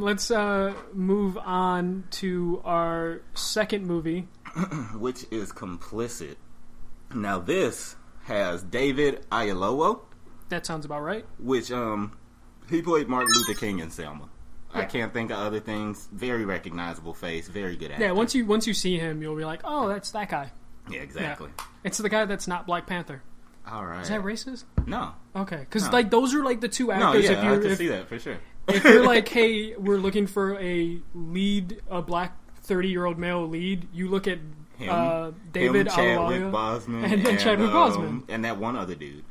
let's move on to our second movie, which is Complicit. Now this has David Oyelowo. That sounds about right. Which he played Martin Luther King in Selma. Yeah. I can't think of other things. Very recognizable face. Very good actor. Yeah, once you see him, you'll be like, oh, that's that guy. Yeah, exactly. Yeah. It's the guy that's not Black Panther. All right. Is that racist? No. Okay, because like those are like the two actors. No, yeah, I can see that for sure. If you're like, hey, we're looking for a black 30-year-old male lead, you look at David Chadwick Oyelowo Boseman, and Chadwick Boseman, and that one other dude.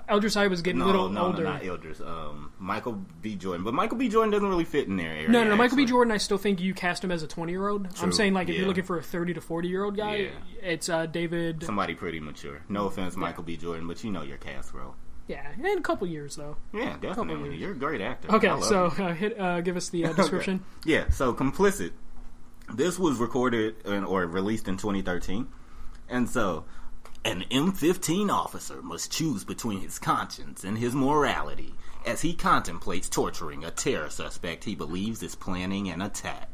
Eldris Eye was getting a little older. No, not Eldris. Michael B. Jordan. But Michael B. Jordan doesn't really fit in there. Area, no. Michael B. Jordan, I still think you cast him as a 20-year-old. I'm saying, like, if yeah. you're looking for a 30 to 40-year-old guy, it's David... Somebody pretty mature. No offense, Michael B. Jordan, but you know your cast role. Yeah, in a couple years, though. Yeah, definitely. You're a great actor. Okay, so give us the description. Okay. Yeah, so Complicit. This was recorded or released in 2013. And so... An M15 officer must choose between his conscience and his morality as he contemplates torturing a terror suspect he believes is planning an attack.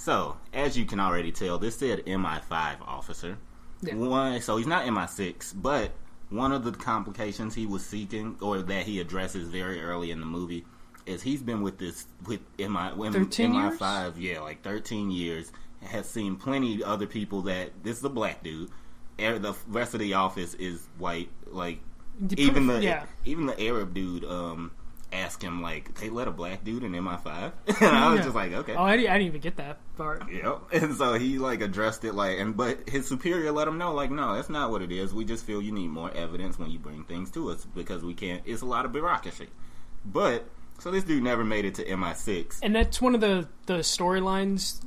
So, as you can already tell, this said MI5 officer. Yeah. So he's not MI6, but one of the complications he was seeking, or that he addresses very early in the movie, is he's been with MI5, yeah, like 13 years, has seen plenty of other people that, this is a black dude, the rest of the office is white, like, even the Arab dude, asked him, like, they let a black dude in MI5? And I was just like, okay. Oh, I didn't even get that part. Yep. And so he, like, addressed it, like, but his superior let him know, like, no, that's not what it is. We just feel you need more evidence when you bring things to us, because we can't, it's a lot of bureaucracy. But, so this dude never made it to MI6. And that's one of the storylines,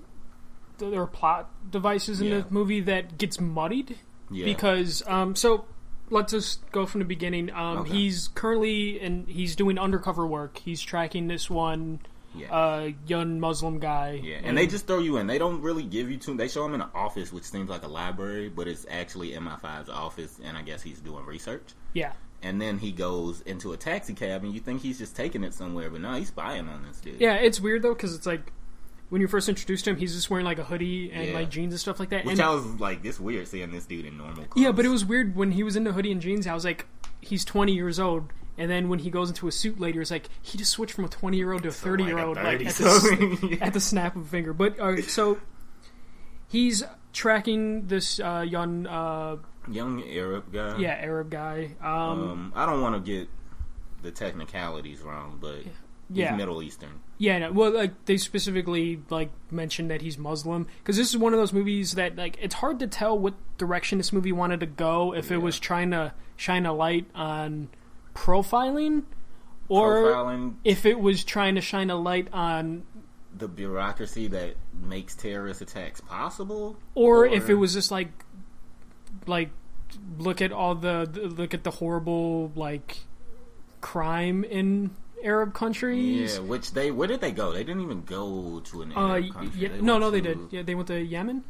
or plot devices in the movie that gets muddied. Yeah. Because, so... Let's just go from the beginning. Okay. He's currently he's doing undercover work. He's tracking this one young Muslim guy. Yeah, and they just throw you in. They don't really give you they show him in an office, which seems like a library, but it's actually MI5's office, and I guess he's doing research. Yeah. And then he goes into a taxi cab, and you think he's just taking it somewhere, but no, he's spying on this dude. Yeah, it's weird, though, because it's like, when you first introduced him, he's just wearing like a hoodie and like jeans and stuff like that. Which I was like, it's weird seeing this dude in normal clothes. Yeah, but it was weird when he was in the hoodie and jeans. I was like, he's 20 years old. And then when he goes into a suit later, it's like, he just switched from a 20-year-old to a 30-year-old like at the snap of a finger. But, so, he's tracking this young Arab guy. Yeah, Arab guy. I don't want to get the technicalities wrong, but he's Middle Eastern. Yeah, no, well, like, they specifically, like, mentioned that he's Muslim. Because this is one of those movies that, like, it's hard to tell what direction this movie wanted to go, if it was trying to shine a light on profiling, or if it was trying to shine a light on the bureaucracy that makes terrorist attacks possible. Or if it was just, like, look at the horrible, like, crime in Arab countries. Yeah, where did they go? They didn't even go to an Arab country. Yeah, no, they did. Yeah, they went to Yemen.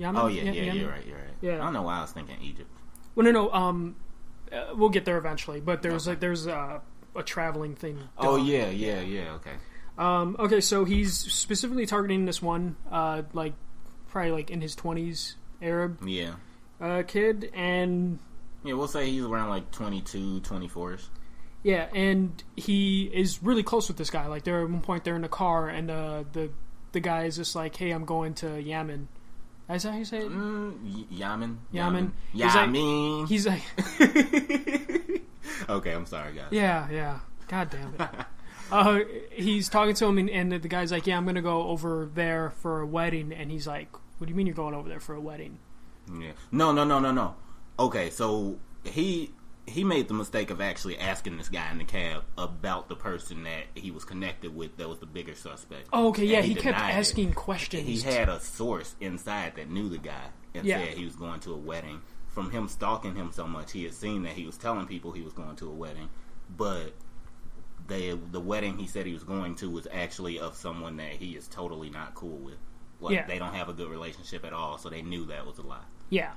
Oh yeah, you're right. Yeah. I don't know why I was thinking Egypt. Well, no. We'll get there eventually, but there's a traveling thing. Oh yeah. Okay. Okay, so he's specifically targeting this one, like probably like in his 20s Arab. Yeah. Kid, and yeah, we'll say he's around like 22, 24ish. Yeah, and he is really close with this guy. Like, at one point they're in a car, and the guy is just like, "Hey, I'm going to Yemen." Is that how you say it? Yemen. He's like okay, I'm sorry, guys. Yeah. God damn it. He's talking to him, and the guy's like, "Yeah, I'm going to go over there for a wedding." And he's like, "What do you mean you're going over there for a wedding?" Yeah. No. Okay, so he made the mistake of actually asking this guy in the cab about the person that he was connected with that was the bigger suspect. Oh, okay, yeah, he kept asking questions. He had a source inside that knew the guy and said he was going to a wedding. From him stalking him so much, he had seen that he was telling people he was going to a wedding, but the wedding he said he was going to was actually of someone that he is totally not cool with. Like, they don't have a good relationship at all, so they knew that was a lie. Yeah,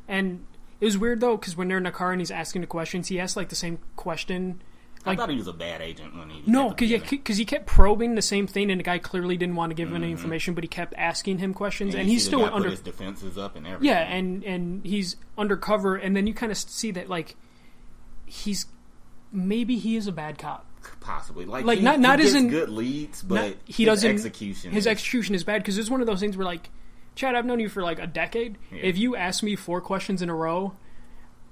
and it was weird, though, because when they're in the car and he's asking the questions, he asked, like, the same question. Like, I thought he was a bad agent when he... No, because he kept probing the same thing, and the guy clearly didn't want to give him any information, but he kept asking him questions, and he's still put his defenses up and everything. Yeah, and he's undercover, and then you kind of see that, like, maybe he is a bad cop. Possibly. Like he not as in good leads, but his execution is bad, because it's one of those things where, like, Chad, I've known you for like a decade. Yeah. If you ask me 4 questions in a row,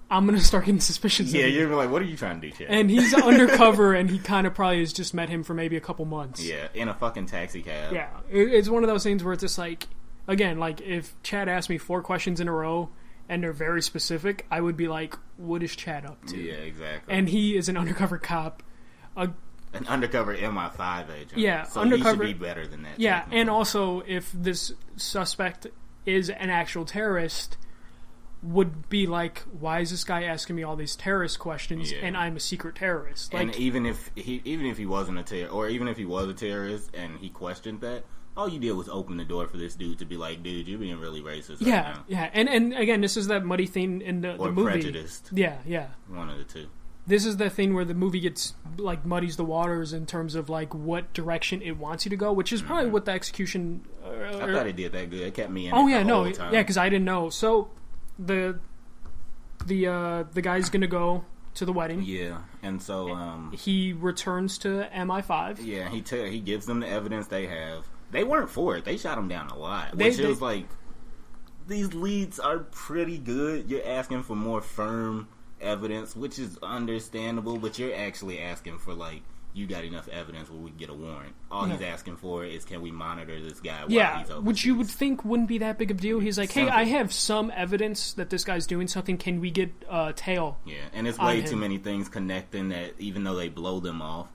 I'm going to start getting suspicious of you. You're like, what are you trying to do, Chad? And he's undercover, and he kind of probably has just met him for maybe a couple months. Yeah, in a fucking taxi cab. Yeah, it's one of those things where it's just like, again, like, if Chad asked me 4 questions in a row, and they're very specific, I would be like, what is Chad up to? Yeah, exactly. And he is an undercover cop. An undercover MI5 agent. Yeah, so undercover. He should be better than that. Yeah, and also, if this suspect is an actual terrorist, would be like, why is this guy asking me all these terrorist questions, and I'm a secret terrorist? Like, and even if he wasn't a terrorist, or even if he was a terrorist and he questioned that, all you did was open the door for this dude to be like, dude, you're being really racist right now. Yeah, and again, this is that muddy thing in the movie. Or prejudiced. Yeah. One of the two. this is the thing where the movie gets like muddies the waters in terms of like what direction it wants you to go, which is probably what the execution. I thought it did that good. It kept me in. Yeah, because I didn't know. So the guy's gonna go to the wedding. Yeah, and so he returns to MI5. Yeah, he gives them the evidence they have. They weren't for it. They shot him down a lot, which is like, these leads are pretty good. You're asking for more firm evidence, which is understandable, but you're actually asking for, like, you got enough evidence where we can get a warrant. All he's asking for is, can we monitor this guy while he's overseas? Which you would think wouldn't be that big of a deal. He's like, hey, I have some evidence that this guy's doing something. Can we get a tail? Yeah, and it's way too many things connecting that even though they blow them off,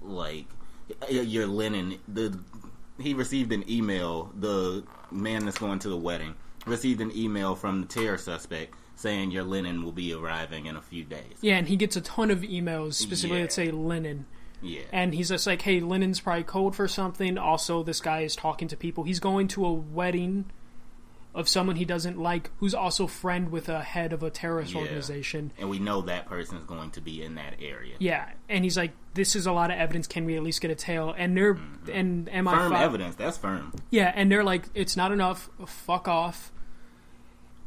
like, your linen, he received an email, the man that's going to the wedding, received an email from the terror suspect saying your linen will be arriving in a few days. Yeah, and he gets a ton of emails specifically that say linen. Yeah. And he's just like, hey, linen's probably code for something. Also, this guy is talking to people. He's going to a wedding of someone he doesn't like, who's also friend with a head of a terrorist organization. And we know that person is going to be in that area. Yeah, and he's like, this is a lot of evidence. Can we at least get a tail? And they're and MI5 firm evidence. That's firm. Yeah, and they're like, it's not enough. Fuck off.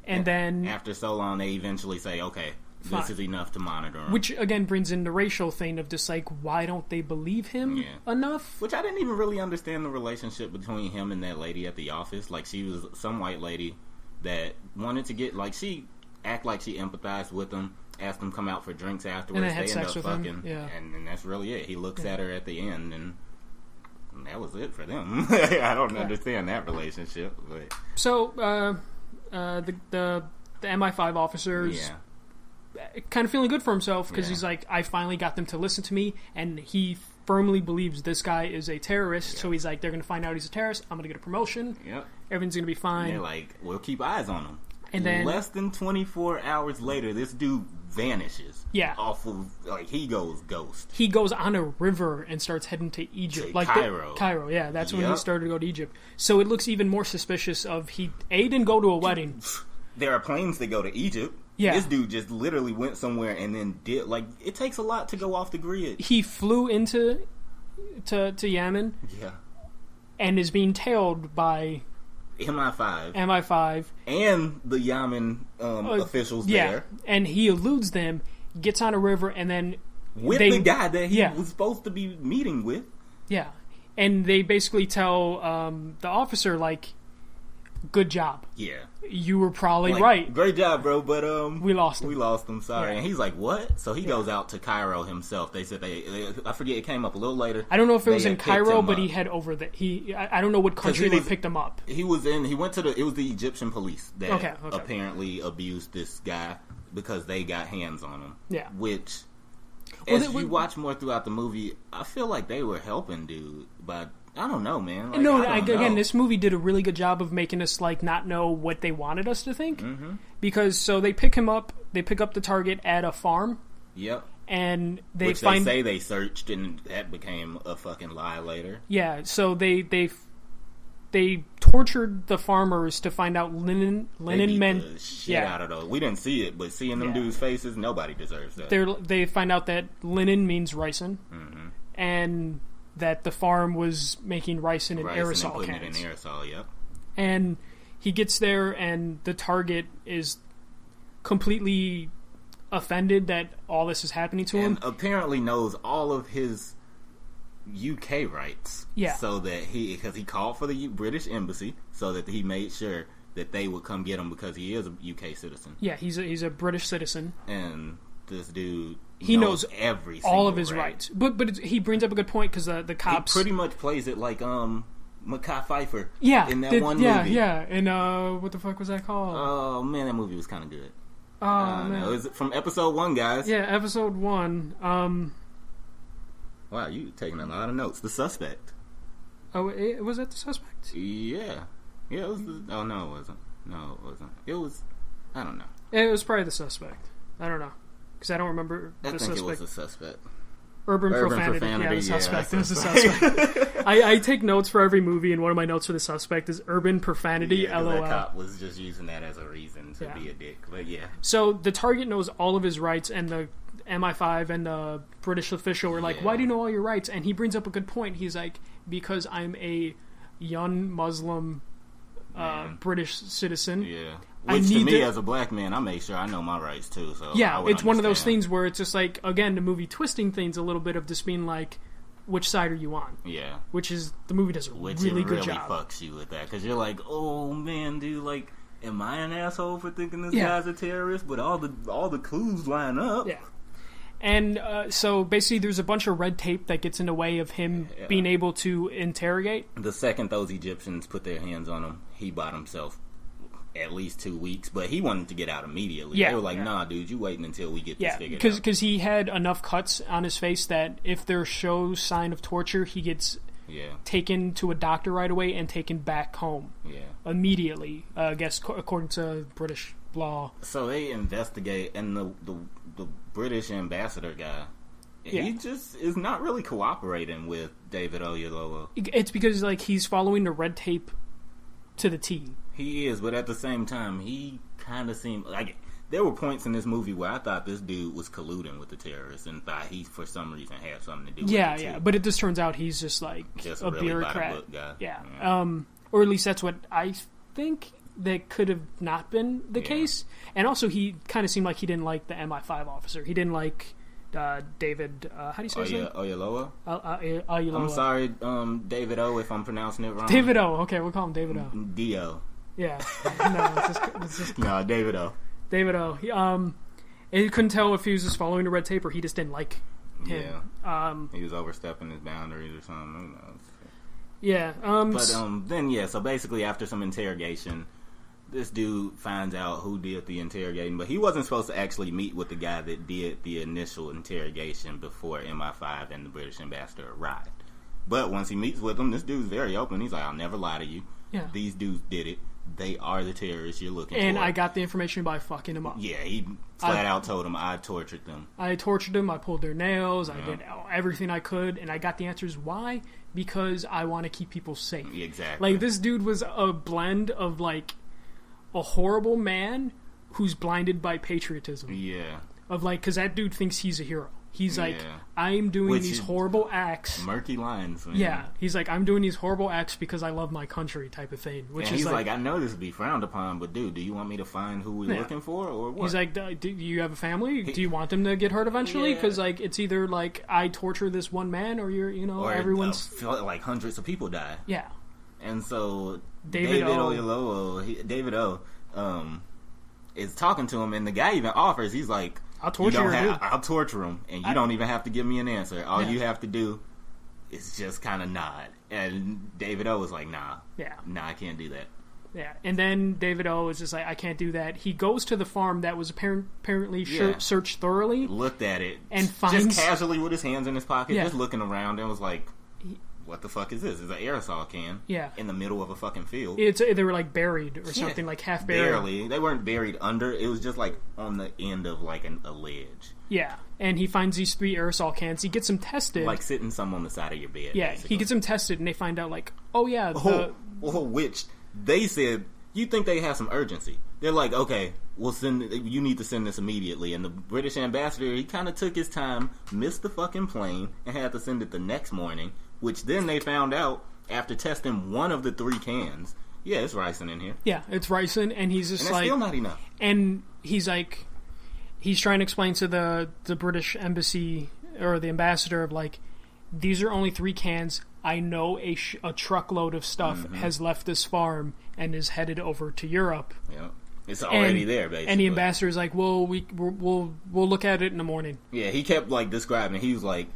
And then after so long, they eventually say, okay, this is enough to monitor him. Which, again, brings in the racial thing of just, like, why don't they believe him enough? Which I didn't even really understand the relationship between him and that lady at the office. Like, she was some white lady that wanted to get, like, she act like she empathized with him, asked him to come out for drinks afterwards. And they had sex with him. Yeah. And that's really it. He looks at her at the end, and that was it for them. I don't understand that relationship. But. So, the MI5 officers kind of feeling good for himself because he's like, I finally got them to listen to me, and he firmly believes this guy is a terrorist. So he's like, they're going to find out he's a terrorist. I'm going to get a promotion. Everything's going to be fine. And they're like, we'll keep eyes on him. And then less than 24 hours later, this dude vanishes. Yeah, off of, like, he goes ghost. He goes on a river and starts heading to Egypt, like Cairo. Cairo, yeah, that's when he started to go to Egypt. So it looks even more suspicious. Of he didn't go to a wedding. There are planes that go to Egypt. Yeah, this dude just literally went somewhere and then did, like, it takes a lot to go off the grid. He flew into Yemen. Yeah, and is being tailed by MI5 and the Yemen officials there. And he eludes them, gets on a river, and then with the guy that he was supposed to be meeting with. Yeah, and they basically tell the officer, like, good job. Yeah, you were probably right. Great job, bro. But we lost him. We lost him. Sorry. Yeah. And he's like, what? So he goes out to Cairo himself. They said I forget. It came up a little later. I don't know if it was in Cairo, but he had over the. I don't know what country they picked him up. He was in. He went to the. It was the Egyptian police that apparently abused this guy because they got hands on him. Yeah. Which, as you watch more throughout the movie, I feel like they were helping dude, but. I don't know, man. Like, again, this movie did a really good job of making us, like, not know what they wanted us to think. Mm-hmm. Because, so they pick him up, they pick up the target at a farm. Yep. And they find... they say they searched, and that became a fucking lie later. Yeah, so they tortured the farmers to find out linen men... the shit out of those. We didn't see it, but seeing them dudes' faces, nobody deserves that. They find out that linen means ricin. Mm-hmm. And... that the farm was making ricin in aerosol cans. It in aerosol, yep. And he gets there, and the target is completely offended that all this is happening to him. And apparently knows all of his UK rights. Yeah. So that because he called for the British embassy, so that he made sure that they would come get him because he is a UK citizen. Yeah, he's a British citizen. And this dude... He knows all of his rights. But he brings up a good point because the cops... He pretty much plays it like Mekhi Phifer in that one movie. Yeah, and what the fuck was that called? Oh, man, that movie was kind of good. Oh, man. It was from episode 1, guys. Yeah, episode 1. Wow, you taking a lot of notes. The Suspect. Oh, was that The Suspect? Yeah. Yeah, it was oh, no, it wasn't. No, it wasn't. It was... I don't know. It was probably The Suspect. I don't know. Because I don't remember The Suspect. I think it was The Suspect. Urban Profanity. Yeah, The Suspect. It was The Suspect. I take notes for every movie, and one of my notes for The Suspect is Urban Profanity, LOL. That cop was just using that as a reason to be a dick. But yeah. So the target knows all of his rights, and MI5 and the British official were like, why do you know all your rights? And he brings up a good point. He's like, because I'm a young Muslim British citizen. Yeah. Which to me, as a black man, I make sure I know my rights too. So yeah, it's one of those things where it's just like, again, the movie twisting things a little bit of just being like, which side are you on? Yeah. Which is, the movie does a really good job. Which really fucks you with that. Because you're like, oh man, dude, like, am I an asshole for thinking this guy's a terrorist? But all the clues line up. Yeah. And so basically there's a bunch of red tape that gets in the way of him being able to interrogate. The second those Egyptians put their hands on him, he bought himself at least 2 weeks, but he wanted to get out immediately. They were like, nah, dude, you waiting until we get this figured out. Because he had enough cuts on his face that if there shows sign of torture, he gets taken to a doctor right away and taken back home immediately, I guess, according to British law. So they investigate, and the British ambassador guy, he just is not really cooperating with David Oyelowo. It's because, like, he's following the red tape to the T. He is, but at the same time, he kind of seemed like there were points in this movie where I thought this dude was colluding with the terrorists and thought he, for some reason, had something to do with it. Yeah, but it just turns out he's just like a really bureaucrat. Guy. Yeah. Or at least that's what I think that could have not been the case. And also, he kind of seemed like he didn't like the MI5 officer. He didn't like David, how do you say his name? Oyelowo? Oyelowo. I'm sorry, David O, if I'm pronouncing it wrong. David O, okay, we'll call him David O. D-O. Yeah. No, it's just no, David O. David O. He couldn't tell if he was just following the red tape or he just didn't like him. Yeah. He was overstepping his boundaries or something. Who knows? Yeah. So basically after some interrogation, this dude finds out who did the interrogating, but he wasn't supposed to actually meet with the guy that did the initial interrogation before MI5 and the British ambassador arrived. But once he meets with him, this dude's very open. He's like, I'll never lie to you. Yeah. These dudes did it. They are the terrorists you're looking for. And I got the information by fucking them up. Yeah, he flat out told him I tortured them. I tortured them. I pulled their nails. I did everything I could. And I got the answers. Why? Because I want to keep people safe. Exactly. Like, this dude was a blend of, like, a horrible man who's blinded by patriotism. Yeah. Of, like, because that dude thinks he's a hero. He's like, I'm doing these horrible acts. Murky lines. Man. Yeah. He's like, I'm doing these horrible acts because I love my country type of thing. Which and is he's like, I know this would be frowned upon, but dude, do you want me to find who we're looking for or what? He's like, do you have a family? Do you want them to get hurt eventually? Because, like, it's either, like, I torture this one man or you're, or everyone's... like hundreds of people die. Yeah. And so David O is talking to him, and the guy even offers, he's like, I'll torture him, and you don't even have to give me an answer. All you have to do is just kind of nod. And David O was like, nah, I can't do that. Yeah, and then David O is just like, I can't do that. He goes to the farm that was apparently searched thoroughly. Looked at it. And finds... Just casually with his hands in his pocket, just looking around, and was like... What the fuck is this? It's an aerosol can. Yeah. In the middle of a fucking field. They were like buried or something, like half buried. Barely. They weren't buried under. It was just like on the end of like a ledge. Yeah. And he finds these 3 aerosol cans. He gets them tested. Like sitting some on the side of your bed. Yeah. Basically. He gets them tested and they find out like, oh yeah. Which they said, you think they have some urgency. They're like, okay, you need to send this immediately. And the British ambassador, he kind of took his time, missed the fucking plane, and had to send it the next morning. Which then they found out after testing one of the 3 cans. Yeah, it's ricin in here. Yeah, it's ricin, and he's just like... still not enough. And he's like... He's trying to explain to the British embassy, or the ambassador, of like, these are only 3 cans. I know a truckload of stuff has left this farm and is headed over to Europe. Yeah. It's already there, basically. And the ambassador's like, well, we'll look at it in the morning. Yeah, he kept like describing. He was like,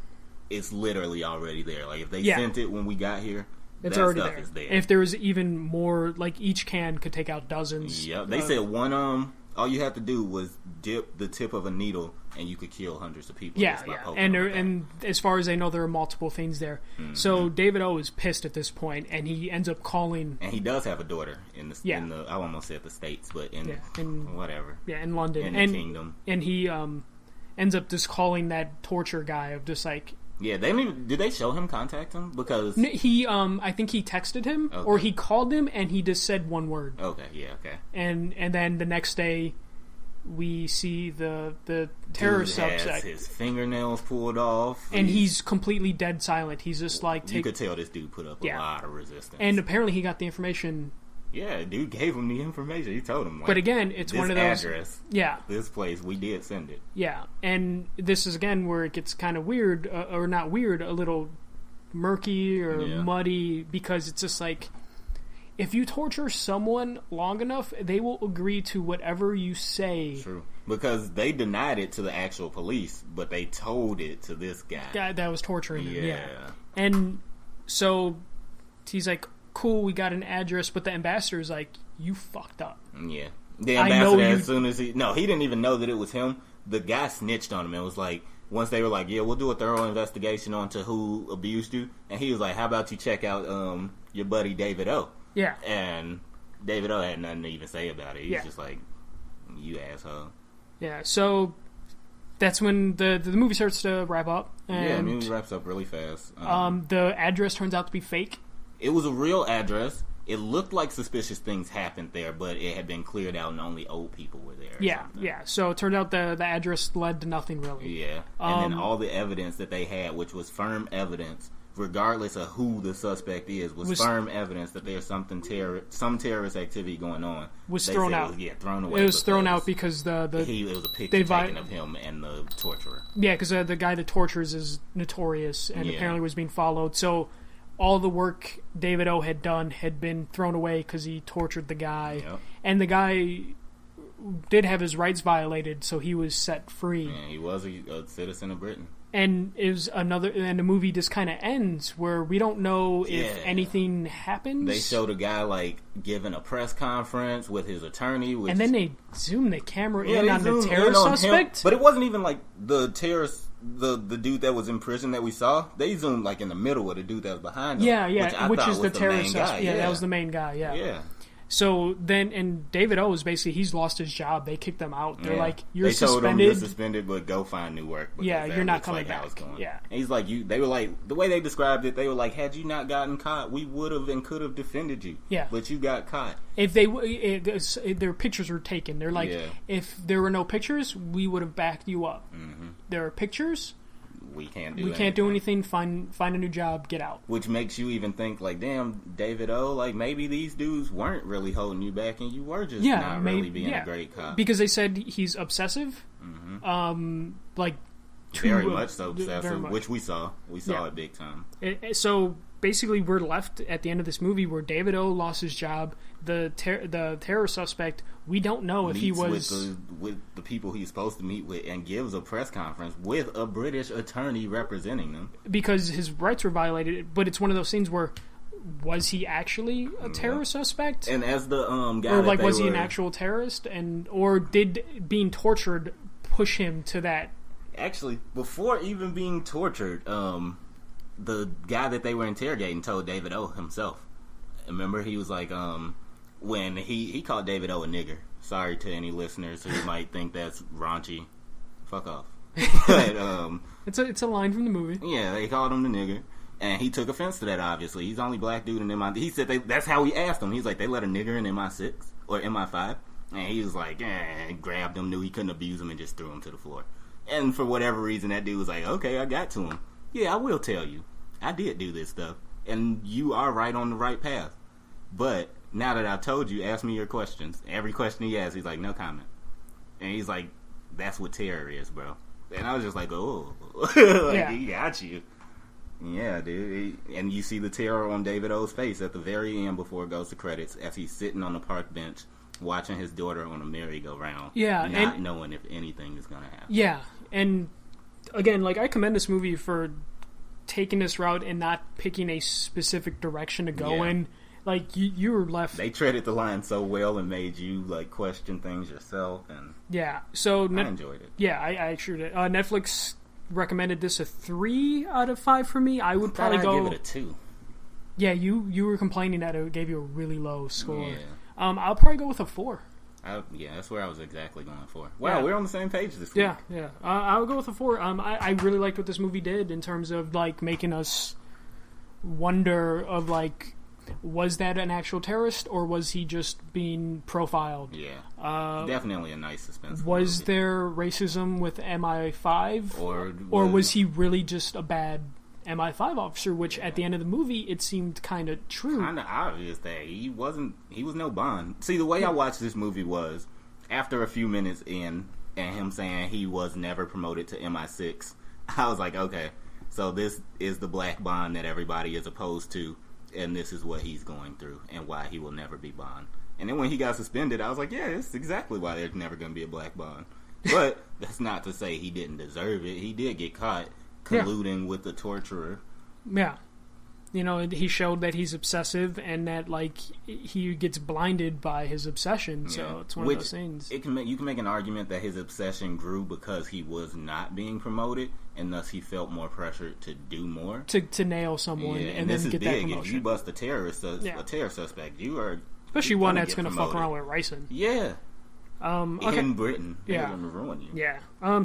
it's literally already there. Like, if they sent it when we got here, it's already there. There. If there was even more, like, each can could take out dozens. Yeah, they said one, all you had to do was dip the tip of a needle and you could kill hundreds of people. Yeah. And as far as they know, there are multiple things there. Mm-hmm. So David O is pissed at this point, and he ends up calling... And he does have a daughter in the I almost said the States, but in whatever. Yeah, in London. In the kingdom. And he ends up just calling that torture guy of just like... Yeah, did they show him contact him? Because he, I think he texted him, or he called him, and he just said one word. Okay, yeah, okay. And then the next day, we see the terror subject. Has his fingernails pulled off. And he's completely dead silent. He's just like... You could tell this dude put up a lot of resistance. And apparently he got the information... Yeah, dude gave him the information. He told him, like, but again, it's one of those address. Yeah, this place, we did send it. Yeah, and this is again where it gets kind of weird, or not weird, a little murky or muddy, because it's just like, if you torture someone long enough, they will agree to whatever you say. True, because they denied it to the actual police, but they told it to this guy that was torturing him. Yeah, and so he's like, cool, we got an address, but the ambassador is like, you fucked up. Yeah. The ambassador, as soon as he didn't even know that it was him. The guy snitched on him. It was like, once they were like, yeah, we'll do a thorough investigation onto who abused you. And he was like, how about you check out your buddy David O? Yeah. And David O had nothing to even say about it. He's just like, you asshole. Yeah, so that's when the movie starts to wrap up. And, the movie wraps up really fast. The address turns out to be fake. It was a real address. It looked like suspicious things happened there, but it had been cleared out and only old people were there. Yeah. So it turned out the address led to nothing really. Yeah. And then all the evidence that they had, which was firm evidence, regardless of who the suspect is, was firm evidence that there's some terrorist activity going on. Was thrown out. Thrown away. It was thrown out because it was a picture taken of him and the torturer. Yeah, because the guy that tortures is notorious and apparently was being followed. So all the work David O had done had been thrown away because he tortured the guy. Yep. And the guy did have his rights violated, so he was set free. Yeah, he was a citizen of Britain. And the movie just kind of ends where we don't know if anything happens. They showed a guy like giving a press conference with his attorney, and then they zoom the camera in on the terror suspect. But it wasn't even like the terrorist, the dude that was in prison that we saw. They zoomed like in the middle of the dude that was behind him. Yeah, which is the terrorist suspect. Yeah, that was the main guy. Yeah. So then, and David O is basically, he's lost his job. They kicked him out. They're like, you're suspended. They told him you're suspended, but go find new work. Yeah, you're not coming back. Yeah. And he's like, they were like, the way they described it, they were like, had you not gotten caught, we would have and could have defended you. Yeah. But you got caught. If their pictures were taken, they're like, if there were no pictures, we would have backed you up. Mm-hmm. There are pictures. We can't do anything. Find a new job. Get out. Which makes you even think, like, damn, David O, like, maybe these dudes weren't really holding you back and you were just not really being a great cop. Because they said he's obsessive. Mm-hmm. Very much so obsessive, which we saw. We saw it big time. So basically, we're left at the end of this movie where David O lost his job. The terror suspect, we don't know if he was with the people he's supposed to meet with, and gives a press conference with a British attorney representing them because his rights were violated. But it's one of those things where, was he actually a terror suspect? And as the guy, or like, was he an actual terrorist, or did being tortured push him to that? Actually, before even being tortured, the guy that they were interrogating told David O himself. Remember, he was like, when he called David O a nigger. Sorry to any listeners who might think that's raunchy. Fuck off. But, it's a line from the movie. Yeah, they called him the nigger. And he took offense to that, obviously. He's the only black dude in MI. He said that's how he asked him. He's like, they let a nigger in MI6 or MI5. And he was like, grabbed him, knew he couldn't abuse him, and just threw him to the floor. And for whatever reason, that dude was like, okay, I got to him. Yeah, I will tell you. I did do this stuff. And you are right on the right path. But now that I've told you, ask me your questions. Every question he asked, he's like, no comment. And he's like, that's what terror is, bro. And I was just like, oh. He got you. Yeah, dude. And you see the terror on David O's face at the very end before it goes to credits as he's sitting on the park bench watching his daughter on a merry-go-round. Yeah. Not knowing if anything is going to happen. Yeah. And again, like, I commend this movie for taking this route and not picking a specific direction to go in. Like, you were left... They treaded the line so well and made you, like, question things yourself. And so... I enjoyed it. Yeah, I sure did. Netflix recommended this a 3 out of 5 for me. I would probably go... give it a 2. Yeah, you were complaining that it gave you a really low score. Yeah. I'll probably go with a 4. That's where I was exactly going for. Wow, we're on the same page this week. Yeah. I'll go with a 4. I really liked what this movie did in terms of, like, making us wonder of, like, Was that an actual terrorist, or was he just being profiled? Yeah, definitely a nice suspense. Was there racism with MI5, or was he really just a bad MI5 officer? Which at the end of the movie, it seemed kind of true, kind of obvious that he was no Bond. See, the way I watched this movie was after a few minutes in, and him saying he was never promoted to MI6. I was like, okay, so this is the Black Bond that everybody is opposed to. And this is what he's going through and why he will never be Bond. And then when he got suspended, I was like, yeah, that's exactly why there's never going to be a Black Bond. But that's not to say he didn't deserve it. He did get caught colluding with the torturer. Yeah. You know, he showed that he's obsessive and that, like, he gets blinded by his obsession. So it's one of those things. You can make an argument that his obsession grew because he was not being promoted, and thus he felt more pressure to do more. To nail someone and then get that promotion. If you bust a terror suspect, you are... Especially one that's going to fuck around with ricin. Yeah. Okay. In Britain. They're going to ruin you. Yeah.